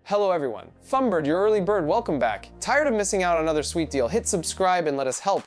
Hello everyone, Funbird, your early bird, welcome back. Tired of missing out on another sweet deal? Hit subscribe and let us help.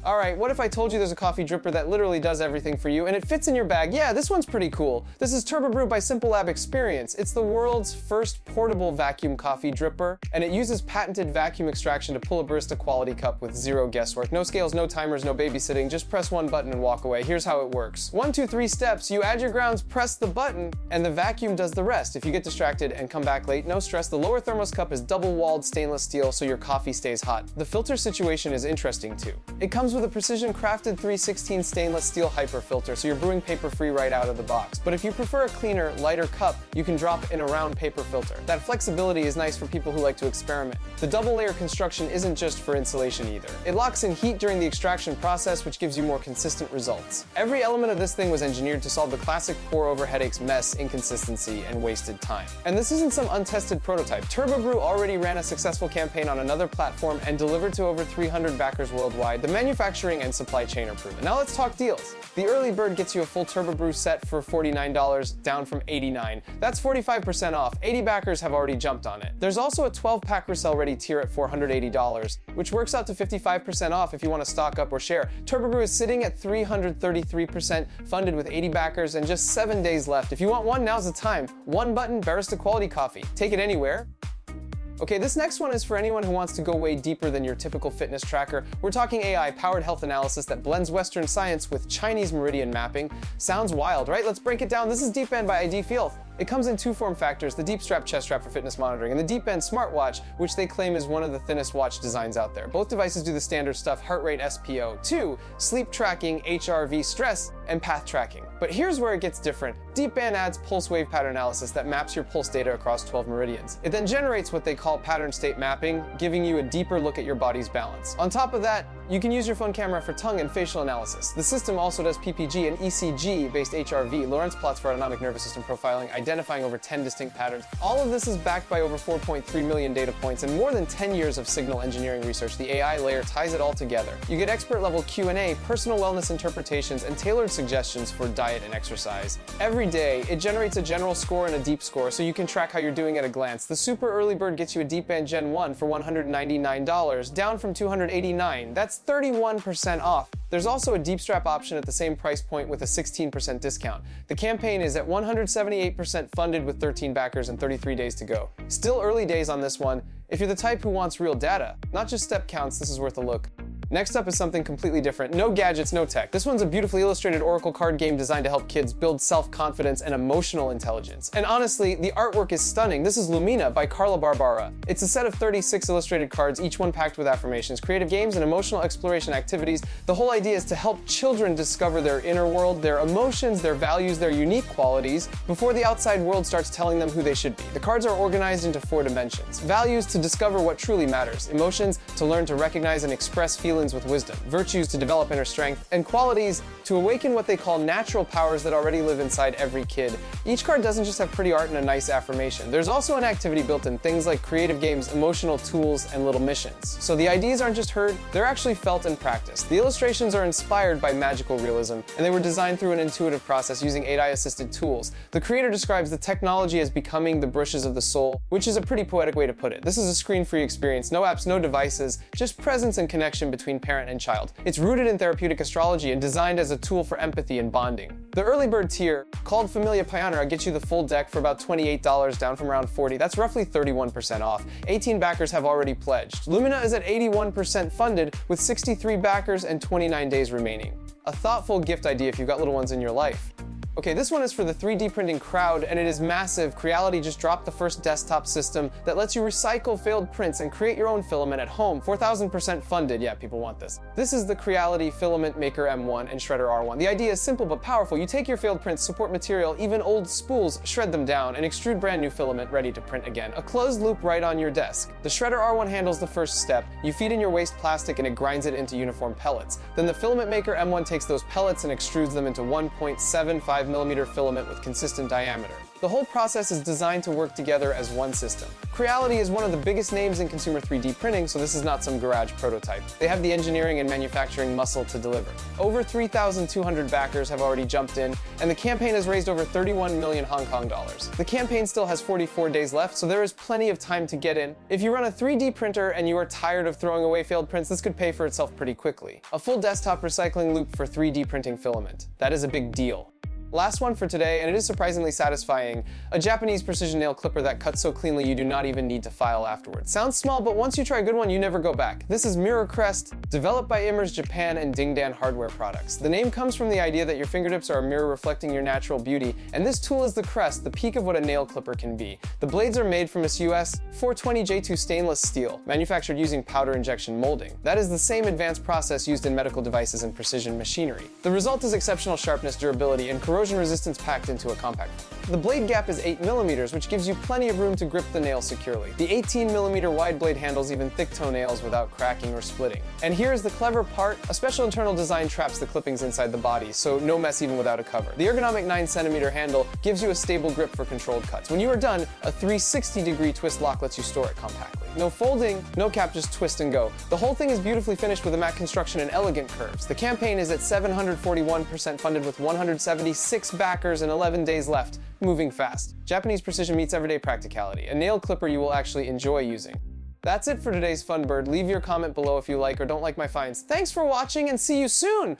Alright, what if I told you there's a coffee dripper that literally does everything for you and it fits in your bag? Yeah, this one's pretty cool. This is TurboBrew by Simple Lab Experience. It's the world's first portable vacuum coffee dripper, and it uses patented vacuum extraction to pull a barista quality cup with zero guesswork. No scales, no timers, no babysitting, just press one button and walk away. Here's how it works. 1, 2, 3 steps. You add your grounds, press the button, and the vacuum does the rest. If you get distracted and come back late, no stress. The lower thermos cup is double-walled stainless steel so your coffee stays hot. The filter situation is interesting too. It comes with a precision crafted 316 stainless steel hyper filter, so you're brewing paper-free right out of the box. But if you prefer a cleaner, lighter cup, you can drop in a round paper filter. That flexibility is nice for people who like to experiment. The double-layer construction isn't just for insulation either. It locks in heat during the extraction process, which gives you more consistent results. Every element of this thing was engineered to solve the classic pour-over headaches, mess, inconsistency, and wasted time. And this isn't some untested prototype. TurboBrew already ran a successful campaign on another platform and delivered to over 300 backers worldwide. The manufacturing and supply chain are proven. Now let's talk deals. The early bird gets you a full TurboBrew set for $49, down from $89. That's 45% off. 80 backers have already jumped on it. There's also a 12-pack resell-ready tier at $480, which works out to 55% off if you want to stock up or share. TurboBrew is sitting at 333% funded with 80 backers and just 7 days left. If you want one, now's the time. One button, barista quality coffee. Take it anywhere. Okay, this next one is for anyone who wants to go way deeper than your typical fitness tracker. We're talking AI-powered health analysis that blends Western science with Chinese meridian mapping. Sounds wild, right? Let's break it down. This is DeepBand by ID Field. It comes in two form factors, the Deep Strap chest strap for fitness monitoring and the DeepBand smartwatch, which they claim is one of the thinnest watch designs out there. Both devices do the standard stuff, heart rate, SpO2, sleep tracking, HRV stress, and path tracking. But here's where it gets different. DeepBand adds pulse wave pattern analysis that maps your pulse data across 12 meridians. It then generates what they call pattern state mapping, giving you a deeper look at your body's balance. On top of that, you can use your phone camera for tongue and facial analysis. The system also does PPG and ECG-based HRV, Lorentz plots for autonomic nervous system profiling, identifying over 10 distinct patterns. All of this is backed by over 4.3 million data points and more than 10 years of signal engineering research. The AI layer ties it all together. You get expert-level Q&A, personal wellness interpretations, and tailored suggestions for diet and exercise. Every day, it generates a general score and a deep score, so you can track how you're doing at a glance. The super early bird gets you a DeepBand Gen 1 for $199, down from $289. That's 31% off. There's also a deep strap option at the same price point with a 16% discount. The campaign is at 178% funded with 13 backers and 33 days to go. Still early days on this one. If you're the type who wants real data, not just step counts, this is worth a look. Next up is something completely different. No gadgets, no tech. This one's a beautifully illustrated Oracle card game designed to help kids build self-confidence and emotional intelligence. And honestly, the artwork is stunning. This is Lumina by Carla Barbara. It's a set of 36 illustrated cards, each one packed with affirmations, creative games, and emotional exploration activities. The whole idea is to help children discover their inner world, their emotions, their values, their unique qualities, before the outside world starts telling them who they should be. The cards are organized into 4 dimensions. Values to discover what truly matters. Emotions to learn to recognize and express feelings with wisdom, virtues to develop inner strength, and qualities to awaken what they call natural powers that already live inside every kid. Each card doesn't just have pretty art and a nice affirmation. There's also an activity built in, things like creative games, emotional tools, and little missions. So the ideas aren't just heard, they're actually felt and practiced. The illustrations are inspired by magical realism, and they were designed through an intuitive process using AI-assisted tools. The creator describes the technology as becoming the brushes of the soul, which is a pretty poetic way to put it. This is a screen-free experience, no apps, no devices, just presence and connection between parent and child. It's rooted in therapeutic astrology and designed as a tool for empathy and bonding. The early bird tier, called Familia Pioneer, gets you the full deck for about $28, down from around $40. That's roughly 31% off. 18 backers have already pledged. Lumina is at 81% funded with 63 backers and 29 days remaining. A thoughtful gift idea if you've got little ones in your life. Okay, this one is for the 3D printing crowd, and it is massive. Creality just dropped the first desktop system that lets you recycle failed prints and create your own filament at home. 4,000% funded. Yeah, people want this. This is the Creality Filament Maker M1 and Shredder R1. The idea is simple but powerful. You take your failed prints, support material, even old spools, shred them down, and extrude brand new filament ready to print again. A closed loop right on your desk. The Shredder R1 handles the first step. You feed in your waste plastic and it grinds it into uniform pellets. Then the Filament Maker M1 takes those pellets and extrudes them into 1.75mm filament with consistent diameter. The whole process is designed to work together as one system. Creality is one of the biggest names in consumer 3D printing, so this is not some garage prototype. They have the engineering and manufacturing muscle to deliver. Over 3,200 backers have already jumped in, and the campaign has raised over 31 million Hong Kong dollars. The campaign still has 44 days left, so there is plenty of time to get in. If you run a 3D printer and you are tired of throwing away failed prints, this could pay for itself pretty quickly. A full desktop recycling loop for 3D printing filament. That is a big deal. Last one for today, and it is surprisingly satisfying, a Japanese precision nail clipper that cuts so cleanly you do not even need to file afterwards. Sounds small, but once you try a good one, you never go back. This is Mirror Crest, developed by Immers Japan and Dingdan Hardware Products. The name comes from the idea that your fingertips are a mirror reflecting your natural beauty, and this tool is the Crest, the peak of what a nail clipper can be. The blades are made from this US 420J2 stainless steel, manufactured using powder injection molding. That is the same advanced process used in medical devices and precision machinery. The result is exceptional sharpness, durability, and corrosion resistance packed into a compact. The blade gap is 8mm, which gives you plenty of room to grip the nail securely. The 18mm wide blade handles even thick toenails without cracking or splitting. And here's the clever part, a special internal design traps the clippings inside the body, so no mess even without a cover. The ergonomic 9cm handle gives you a stable grip for controlled cuts. When you are done, a 360-degree twist lock lets you store it compactly. No folding, no cap, just twist and go. The whole thing is beautifully finished with a matte construction and elegant curves. The campaign is at 741% funded with 176 backers and 11 days left. Moving fast. Japanese precision meets everyday practicality. A nail clipper you will actually enjoy using. That's it for today's Funbird. Leave your comment below if you like or don't like my finds. Thanks for watching and see you soon!